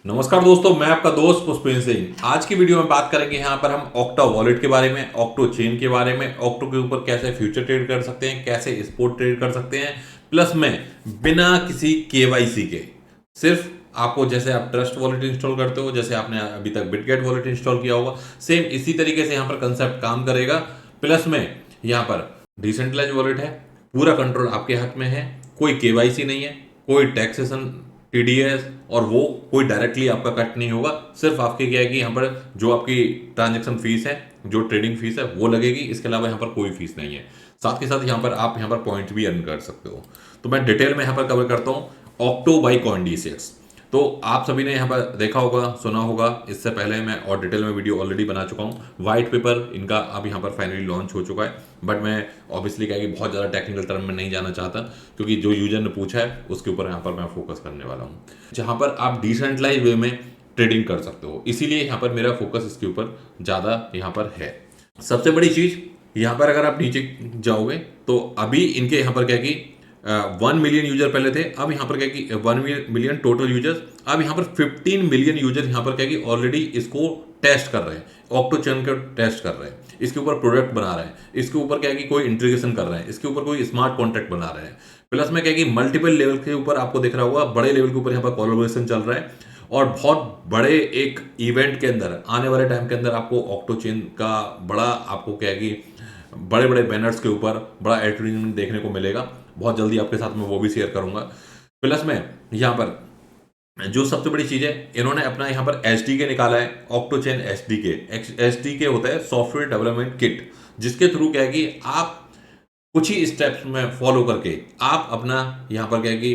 नमस्कार दोस्तों, मैं आपका दोस्त पुष्पेंद्र सिंह। आज की वीडियो में बात करेंगे यहाँ पर हम ऑक्टा वॉलेट के बारे में, ऑक्टो चेन के बारे में, ऑक्टो के ऊपर कैसे फ्यूचर ट्रेड कर सकते हैं, कैसे स्पोर्ट ट्रेड कर सकते हैं, प्लस में बिना किसी केवाईसी के। सिर्फ आपको जैसे आप ट्रस्ट वॉलेट इंस्टॉल करते हो, जैसे आपने अभी तक बिटगेट वॉलेट इंस्टॉल किया होगा, सेम इसी तरीके से यहाँ पर कंसेप्ट काम करेगा। प्लस में यहाँ पर डिसेंट्रलाइज वॉलेट है, पूरा कंट्रोल आपके हाथ में है, कोई केवाईसी नहीं है, कोई टैक्सेशन टीडीएस और वो कोई डायरेक्टली आपका कट नहीं होगा। सिर्फ आपके क्या है कि यहाँ पर जो आपकी ट्रांजैक्शन फीस है, जो ट्रेडिंग फीस है वो लगेगी। इसके अलावा यहाँ पर कोई फीस नहीं है। साथ के साथ यहाँ पर आप यहाँ पर पॉइंट भी अर्न कर सकते हो। तो मैं डिटेल में यहाँ पर कवर करता हूँ ऑक्टो बाई CoinDCX। तो आप सभी ने यहाँ पर देखा होगा, सुना होगा, इससे पहले मैं और डिटेल में वीडियो ऑलरेडी बना चुका हूँ। व्हाइट पेपर इनका अब यहाँ पर फाइनली लॉन्च हो चुका है, बट मैं ऑब्वियसली क्या है कि बहुत ज़्यादा टेक्निकल टर्म में नहीं जाना चाहता, क्योंकि जो यूजर ने पूछा है उसके ऊपर यहाँ पर मैं फोकस करने वाला हूँ, जहाँ पर आप डिसेंट्रलाइज वे में ट्रेडिंग कर सकते हो। इसीलिए यहाँ पर मेरा फोकस इसके ऊपर ज़्यादा यहाँ पर है। सबसे बड़ी चीज़ यहाँ पर अगर आप नीचे जाओगे तो अभी इनके यहाँ पर क्या कि 1 मिलियन यूजर पहले थे, अब यहाँ पर क्या कि 1 मिलियन टोटल यूजर्स, अब यहाँ पर 15 मिलियन यूजर यहाँ पर क्या कि ऑलरेडी इसको टेस्ट कर रहे हैं, ऑक्टो चेन को टेस्ट कर रहे हैं, इसके ऊपर प्रोडक्ट बना रहे हैं, इसके ऊपर क्या है कि कोई इंटीग्रेशन कर रहे हैं, इसके ऊपर कोई स्मार्ट कॉन्ट्रैक्ट बना रहे हैं। प्लस में क्या है कि मल्टीपल लेवल के ऊपर आपको दिख रहा होगा, बड़े लेवल के ऊपर यहाँ पर कोलैबोरेशन चल रहा है, और बहुत बड़े एक इवेंट के अंदर आने वाले टाइम के अंदर आपको ऑक्टो चेन का बड़ा आपको क्या है कि बड़े बड़े बैनर्स के ऊपर बड़ा एडवर्टीजमेंट देखने को मिलेगा। बहुत जल्दी आपके साथ में वो भी शेयर करूंगा। प्लस में यहाँ पर जो सबसे बड़ी चीज है, इन्होंने अपना यहाँ पर SDK निकाला है, ऑक्टो चेन SDK होता है सॉफ्टवेयर डेवलपमेंट किट, जिसके थ्रू क्या है कि आप कुछ ही स्टेप्स में फॉलो करके आप अपना यहाँ पर क्या है कि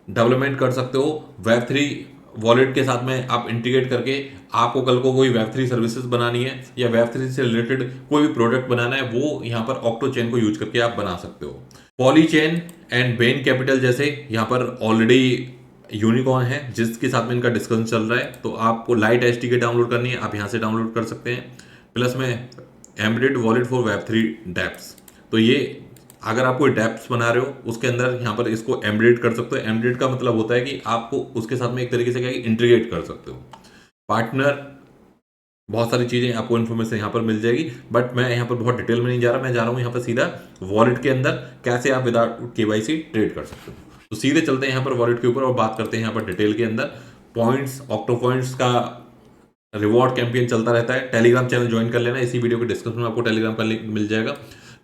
डेवलपमेंट कर सकते हो। Web3 वॉलेट के साथ में आप इंटीग्रेट करके आपको कल को कोई Web3 सर्विसेज बनानी है या Web3 से रिलेटेड कोई भी प्रोडक्ट बनाना है, वो यहाँ पर ऑक्टो चेन को यूज करके आप बना सकते हो। पॉलीचेन एंड बेन कैपिटल जैसे यहाँ पर ऑलरेडी यूनिकॉर्न है, जिसके साथ में इनका डिस्कशन चल रहा है। तो आपको लाइट SDK डाउनलोड करनी है, आप यहाँ से डाउनलोड कर सकते हैं। प्लस में embedded wallet for Web3 dapps, तो ये अगर आप कोई डैप्स बना रहे हो उसके अंदर यहाँ पर इसको एम्बेडेड कर सकते हो। एम्बेडेड का मतलब होता है कि आपको उसके साथ में एक तरीके से क्या इंटीग्रेट कर सकते हो। पार्टनर, बहुत सारी चीजें आपको इन्फॉर्मेशन यहाँ पर मिल जाएगी, बट मैं यहाँ पर बहुत डिटेल में नहीं जा रहा। मैं जा रहा हूँ यहाँ पर सीधा वॉलेट के अंदर कैसे आप विदाउट केवाईसी ट्रेड कर सकते हो। तो सीधे चलते हैं यहाँ पर वॉलेट के ऊपर और बात करते हैं यहाँ पर डिटेल के अंदर। पॉइंट्स, ऑक्टो पॉइंट्स का रिवॉर्ड कैंपेन चलता रहता है। टेलीग्राम चैनल ज्वाइन कर लेना, इसी वीडियो के डिस्क्रिप्शन में आपको टेलीग्राम का लिंक मिल जाएगा।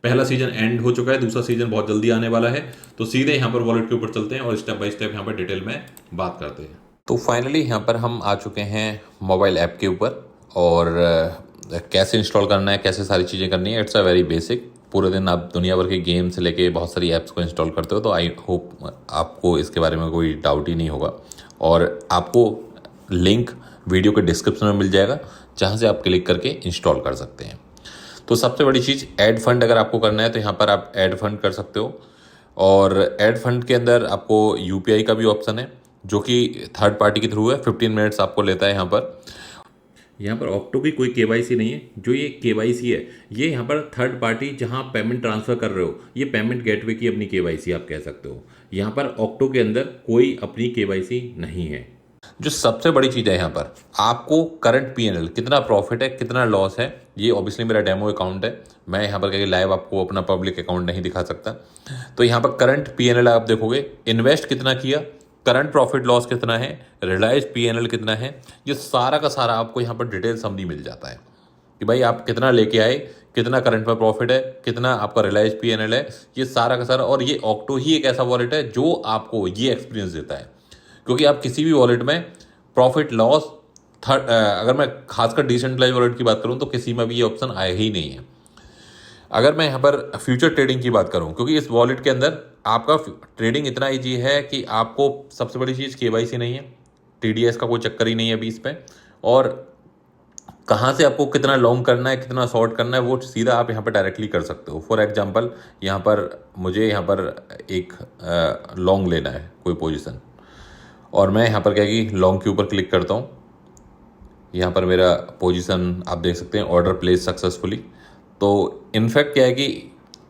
पहला सीजन एंड हो चुका है, दूसरा सीजन बहुत जल्दी आने वाला है। तो सीधे यहाँ पर वॉलेट के ऊपर चलते हैं और स्टेप बाय स्टेप यहाँ पर डिटेल में बात करते हैं। तो फाइनली यहाँ पर हम आ चुके हैं मोबाइल ऐप के ऊपर, और कैसे इंस्टॉल करना है, कैसे सारी चीज़ें करनी है, इट्स अ वेरी बेसिक। पूरे दिन आप दुनिया भर के गेम से लेके बहुत सारी ऐप्स को इंस्टॉल करते हो, तो आई होप आपको इसके बारे में कोई डाउट ही नहीं होगा। और आपको लिंक वीडियो के डिस्क्रिप्शन में मिल जाएगा, जहाँ से आप क्लिक करके इंस्टॉल कर सकते हैं। तो सबसे बड़ी चीज़, ऐड फंड अगर आपको करना है तो यहाँ पर आप ऐड फंड कर सकते हो। और ऐड फंड के अंदर आपको UPI का भी ऑप्शन है, जो कि थर्ड पार्टी के थ्रू है। 15 मिनट्स आपको लेता है यहाँ पर ऑक्टो की कोई केवाईसी नहीं है। जो ये केवाईसी है, ये यहाँ पर थर्ड पार्टी जहाँ पेमेंट ट्रांसफर कर रहे हो, ये पेमेंट गेटवे की अपनी केवाईसी आप कह सकते हो। यहाँ पर ऑक्टो के अंदर कोई अपनी केवाईसी नहीं है। जो सबसे बड़ी चीज़ है यहाँ पर, आपको करंट PNL कितना प्रॉफिट है, कितना लॉस है। ये ऑब्वियसली मेरा डेमो अकाउंट है, मैं यहाँ पर कहीं लाइव आपको अपना पब्लिक अकाउंट नहीं दिखा सकता। तो यहाँ पर करंट PNL आप देखोगे, इन्वेस्ट कितना किया, करंट प्रॉफिट लॉस कितना है, रियलाइज PNL कितना है, ये सारा का सारा आपको यहाँ पर डिटेल समझी मिल जाता है कि भाई आप कितना लेके आए, कितना करंट में प्रॉफिट है, कितना आपका रियलाइज PNL है, ये सारा का सारा। और ये ऑक्टो ही एक ऐसा वॉलेट है जो आपको ये एक्सपीरियंस देता है, क्योंकि आप किसी भी वॉलेट में प्रॉफिट लॉस अगर मैं खासकर डिसेंट्रलाइज वॉलेट की बात करूं तो किसी में भी ये ऑप्शन आया ही नहीं है। अगर मैं यहाँ पर फ्यूचर ट्रेडिंग की बात करूं, क्योंकि इस वॉलेट के अंदर आपका ट्रेडिंग इतना ईजी है कि आपको सबसे बड़ी चीज़ केवाईसी नहीं है, TDS का कोई चक्कर ही नहीं है अभी इस पर। और कहाँ से आपको कितना लॉन्ग करना है, कितना शॉर्ट करना है, वो सीधा आप यहाँ पर डायरेक्टली कर सकते हो। फॉर एग्जांपल यहाँ पर मुझे यहाँ पर एक लॉन्ग लेना है कोई पोजीशन, और मैं यहाँ पर क्या कि लॉन्ग के ऊपर क्लिक करता हूँ। यहाँ पर मेरा पोजीशन आप देख सकते हैं, ऑर्डर प्लेस सक्सेसफुली। तो इनफैक्ट क्या है कि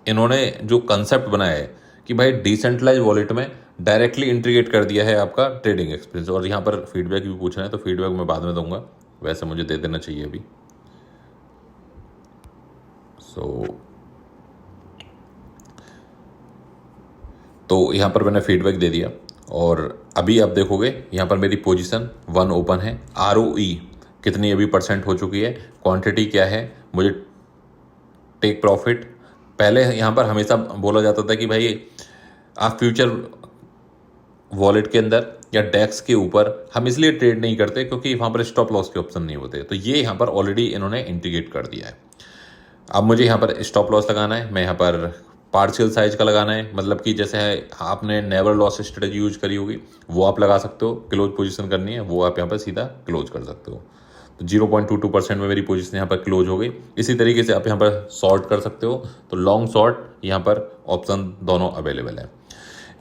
इन्होंने जो कंसेप्ट बनाया है कि भाई डिसेंट्रलाइज वॉलेट में डायरेक्टली इंटीग्रेट कर दिया है आपका ट्रेडिंग एक्सपीरियंस। और यहाँ पर फीडबैक भी पूछना है तो फीडबैक मैं बाद में दूंगा, वैसे मुझे दे देना चाहिए अभी। तो यहाँ पर मैंने फीडबैक दे दिया और अभी आप देखोगे यहाँ पर मेरी पोजीशन 1 ओपन है। ROE कितनी अभी परसेंट हो चुकी है, क्वांटिटी क्या है, मुझे टेक प्रॉफिट। पहले यहाँ पर हमेशा बोला जाता था कि भाई आप फ्यूचर वॉलेट के अंदर या डेक्स के ऊपर हम इसलिए ट्रेड नहीं करते क्योंकि वहाँ पर स्टॉप लॉस के ऑप्शन नहीं होते। तो ये यहाँ पर ऑलरेडी इन्होंने इंटीग्रेट कर दिया है। अब मुझे यहाँ पर स्टॉप लॉस लगाना है, मैं यहाँ पर पार्शियल साइज का लगाना है, मतलब कि जैसे आपने नेवर लॉस स्ट्रेटजी यूज करी होगी वो आप लगा सकते हो। क्लोज पोजीशन करनी है वो आप यहाँ पर सीधा क्लोज कर सकते हो। तो 0.22% में मेरी पोजीशन यहाँ पर क्लोज हो गई। इसी तरीके से आप यहाँ पर शॉर्ट कर सकते हो, तो लॉन्ग शॉर्ट यहाँ पर ऑप्शन दोनों अवेलेबल है।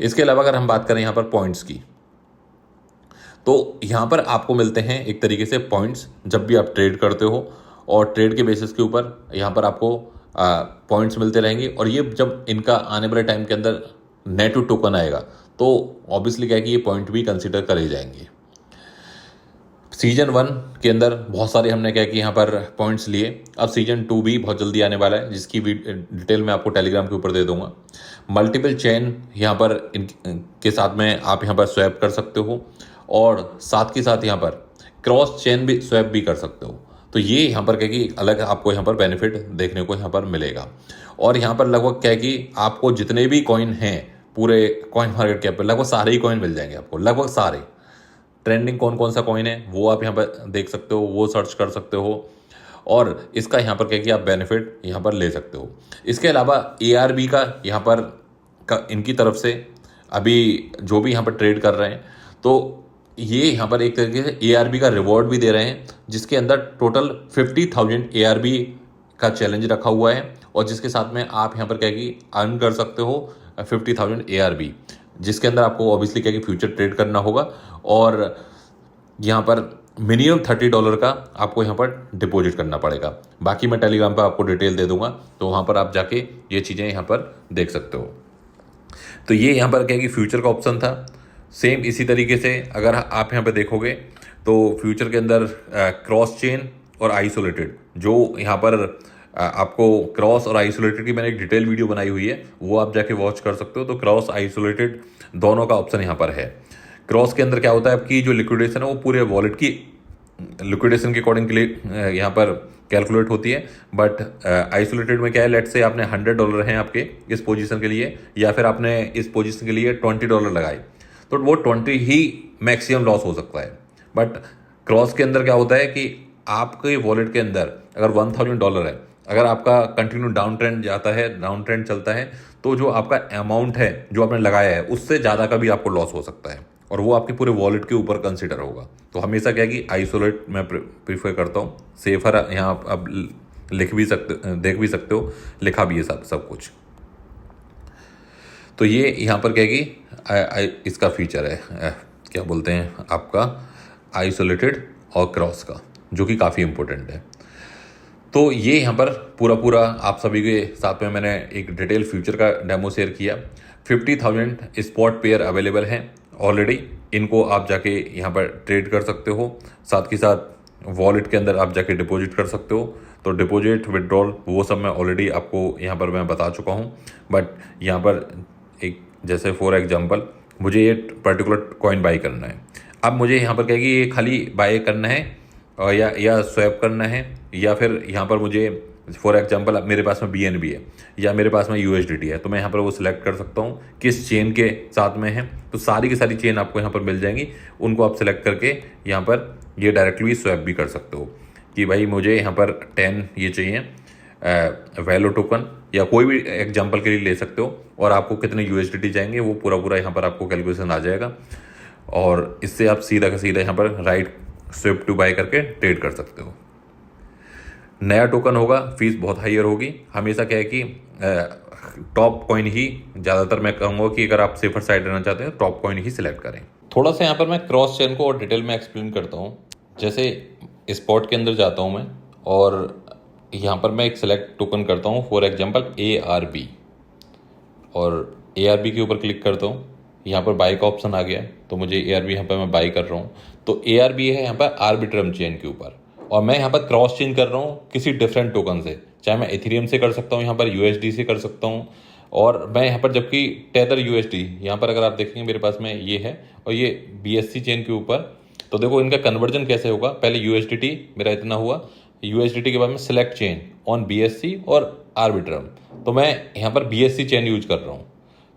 इसके अलावा अगर हम बात करें यहाँ पर पॉइंट्स की, तो यहाँ पर आपको मिलते हैं एक तरीके से पॉइंट्स जब भी आप ट्रेड करते हो, और ट्रेड के बेसिस के ऊपर यहाँ पर आपको पॉइंट्स मिलते रहेंगे। और ये जब इनका आने वाले टाइम के अंदर नेट टू टोकन आएगा तो ऑब्वियसली क्या है कि ये पॉइंट भी कंसिडर करे जाएंगे। सीजन 1 के अंदर बहुत सारे हमने क्या कि यहाँ पर पॉइंट्स लिए। अब सीजन 2 भी बहुत जल्दी आने वाला है, जिसकी डिटेल मैं आपको टेलीग्राम के ऊपर दे दूंगा। मल्टीपल चेन यहाँ पर इनके साथ में आप यहाँ पर स्वैप कर सकते हो, और साथ के साथ यहाँ पर क्रॉस चेन भी स्वैप भी कर सकते हो। तो ये यहाँ पर क्या कि अलग आपको यहाँ पर बेनिफिट देखने को यहाँ पर मिलेगा। और यहाँ पर लगभग क्या है कि आपको जितने भी कॉइन हैं पूरे कॉइन मार्केट कैप पर, लगभग सारे ही कॉइन मिल जाएंगे आपको, लगभग सारे। ट्रेंडिंग कौन कौन सा कॉइन है वो आप यहाँ पर देख सकते हो, वो सर्च कर सकते हो, और इसका यहाँ पर क्या कि आप बेनिफिट यहाँ पर ले सकते हो। इसके अलावा ARB का यहाँ पर इनकी तरफ से अभी जो भी यहाँ पर ट्रेड कर रहे हैं, तो ये यहाँ पर एक तरीके से ARB का रिवॉर्ड भी दे रहे हैं, जिसके अंदर टोटल 50,000 ARB का चैलेंज रखा हुआ है, और जिसके साथ में आप यहाँ पर क्या कि अर्न कर सकते हो 50,000 ARB, जिसके अंदर आपको ऑब्वियसली क्या कि फ्यूचर ट्रेड करना होगा। और यहाँ पर मिनिमम $30 का आपको यहाँ पर डिपॉजिट करना पड़ेगा। बाकी मैं टेलीग्राम पर आपको डिटेल दे दूंगा, तो वहाँ पर आप जाके ये चीज़ें यहाँ पर देख सकते हो। तो ये यहाँ पर क्या कि फ्यूचर का ऑप्शन था। सेम इसी तरीके से अगर आप यहाँ पे देखोगे तो फ्यूचर के अंदर क्रॉस चेन और आइसोलेटेड, जो यहाँ पर आपको क्रॉस और आइसोलेटेड की मैंने एक डिटेल वीडियो बनाई हुई है, वो आप जाके वॉच कर सकते हो। तो क्रॉस आइसोलेटेड दोनों का ऑप्शन यहाँ पर है। क्रॉस के अंदर क्या होता है, आपकी जो लिक्विडेशन है वो पूरे वॉलेट की लिक्विडेशन के अकॉर्डिंग के लिए यहाँ पर कैलकुलेट होती है। बट आइसोलेटेड में क्या है, लेट से आपने $100 हैं आपके इस पोजीशन के लिए, या फिर आपने इस पोजीशन के लिए $20 लगाए, तो वो 20 ही मैक्सिमम लॉस हो सकता है। बट क्रॉस के अंदर क्या होता है कि आपके वॉलेट के अंदर अगर $1,000 है, अगर आपका कंटिन्यू डाउन ट्रेंड जाता है, डाउन ट्रेंड चलता है, तो जो आपका अमाउंट है जो आपने लगाया है उससे ज़्यादा का भी आपको लॉस हो सकता है, और वो आपके पूरे वॉलेट के ऊपर कंसिडर होगा। तो हमेशा क्या है कि आइसोलेट मैं प्रीफर करता हूँ, सेफर। यहाँ आप लिख भी सकते, देख भी सकते हो, लिखा भी है सब कुछ। तो ये यहाँ पर क्या है कि इसका फीचर है, क्या बोलते हैं आपका, आइसोलेटेड और क्रॉस का, जो कि काफ़ी इम्पोर्टेंट है। तो ये यहाँ पर पूरा आप सभी के साथ में मैंने एक डिटेल फ्यूचर का डेमो शेयर किया। 50,000 स्पॉट पेयर अवेलेबल हैं ऑलरेडी, इनको आप जाके यहाँ पर ट्रेड कर सकते हो। साथ के साथ वॉलेट के अंदर आप जाके डिपॉजिट कर सकते हो। तो डिपॉजिट, विड्रॉल, वो सब मैं ऑलरेडी आपको यहाँ पर मैं बता चुका हूँ। बट यहाँ पर एक जैसे फॉर एग्जांपल मुझे ये पर्टिकुलर कॉइन बाई करना है। अब मुझे यहाँ पर क्या है कि ये खाली बाई करना है या स्वैप करना है, या फिर यहाँ पर मुझे फॉर एग्जांपल मेरे पास में BNB है या मेरे पास में USDT है, तो मैं यहाँ पर वो सिलेक्ट कर सकता हूँ किस चेन के साथ में है। तो सारी की सारी चेन आपको यहाँ पर मिल जाएंगी, उनको आप सिलेक्ट करके यहाँ पर ये डायरेक्टली स्वैप भी कर सकते हो कि भाई मुझे यहाँ पर 10 ये चाहिए वैलो टोकन, या कोई भी एग्जांपल के लिए ले सकते हो, और आपको कितने USDT जाएंगे वो पूरा यहाँ पर आपको कैलकुलेशन आ जाएगा, और इससे आप सीधा का सीधा यहाँ पर राइट स्विप टू बाय करके ट्रेड कर सकते हो। नया टोकन होगा, फीस बहुत हायर होगी। हमेशा क्या है कि टॉप कॉइन ही ज़्यादातर मैं कहूँगा कि अगर आप सेफर साइड रहना चाहते हैं टॉप कॉइन ही सिलेक्ट करें। थोड़ा सा यहाँ पर मैं क्रॉस चेन को और डिटेल में एक्सप्लेन करता हूँ। जैसे स्पॉट के अंदर जाता हूँ मैं, और यहाँ पर मैं एक सिलेक्ट टोकन करता हूँ, फॉर एग्जांपल ARB, और ARB के ऊपर क्लिक करता हूँ। यहाँ पर बाई का ऑप्शन आ गया है, तो मुझे ARB यहाँ पर मैं बाई कर रहा हूँ। तो ARB है यहाँ पर आर्बिट्रम चेन के ऊपर, और मैं यहाँ पर क्रॉस चेंज कर रहा हूँ किसी डिफरेंट टोकन से, चाहे मैं एथेरियम से कर सकता हूँ, यहाँ पर USD से कर सकता हूँ, और मैं यहाँ पर जबकि टेदर USD यहाँ पर अगर आप देखेंगे मेरे पास में ये है, और ये BSC चेन के ऊपर। तो देखो इनका कन्वर्जन कैसे होगा, पहले USDT मेरा इतना हुआ, USDT के बाद में सिलेक्ट चेन ऑन BSC और आर्बिट्रम, तो मैं यहाँ पर BSC चेन यूज कर रहा हूँ।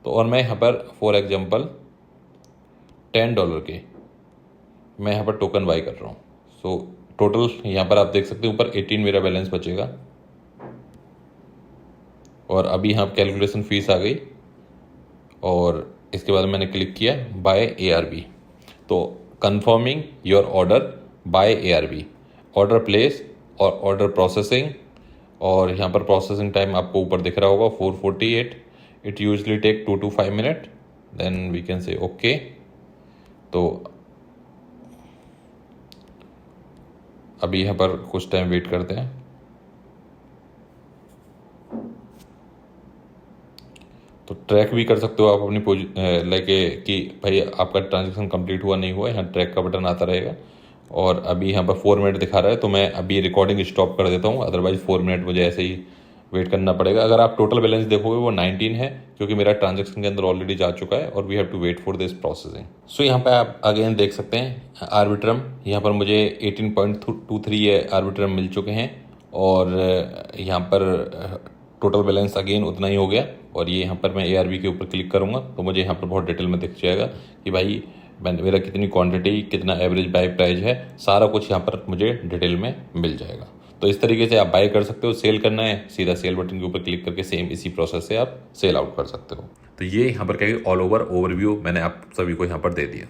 तो और मैं यहाँ पर फॉर एग्जांपल $10 के मैं यहाँ पर टोकन बाई कर रहा हूँ। सो टोटल यहाँ पर आप देख सकते हैं ऊपर 18 मेरा बैलेंस बचेगा, और अभी यहाँ कैलकुलेशन फीस आ गई, और इसके बाद मैंने क्लिक किया बाय ARB। तो confirming your order by ARB, order place और ऑर्डर प्रोसेसिंग, और यहाँ पर प्रोसेसिंग टाइम आपको ऊपर दिख रहा होगा 448। It usually take 2 to 5 minute, then we can say okay. तो अभी यहाँ पर कुछ टाइम वेट करते हैं। तो ट्रैक भी कर सकते हो आप अपनी लेके कि भाई आपका ट्रांजेक्शन कंप्लीट हुआ नहीं हुआ, यहाँ ट्रैक का बटन आता रहेगा। और अभी यहाँ पर 4 मिनट दिखा रहा है, तो मैं अभी रिकॉर्डिंग स्टॉप कर देता हूँ, अदरवाइज 4 मिनट मुझे ऐसे ही वेट करना पड़ेगा। अगर आप टोटल बैलेंस देखोगे वो 19 है, क्योंकि मेरा ट्रांजेक्शन के अंदर ऑलरेडी जा चुका है, और we have to wait for this processing. So यहाँ पर आप अगेन देख सकते हैं आर्बिट्रम, यहाँ पर मुझे 18.23 आर्बिट्रम मिल चुके हैं, और यहाँ पर टोटल बैलेंस अगेन उतना ही हो गया। और ये यहाँ पर मैं ARB के ऊपर क्लिक करूँगा तो मुझे यहाँ पर बहुत डिटेल में दिख जाएगा कि भाई मेरा कितनी क्वांटिटी, कितना एवरेज बाई प्राइस है, सारा कुछ यहाँ पर मुझे डिटेल में मिल जाएगा। तो इस तरीके से आप बाई कर सकते हो। सेल करना है, सीधा सेल बटन के ऊपर क्लिक करके सेम इसी प्रोसेस से आप सेल आउट कर सकते हो। तो ये यहाँ पर क्या ऑल ओवर ओवरव्यू मैंने आप सभी को यहाँ पर दे दिया।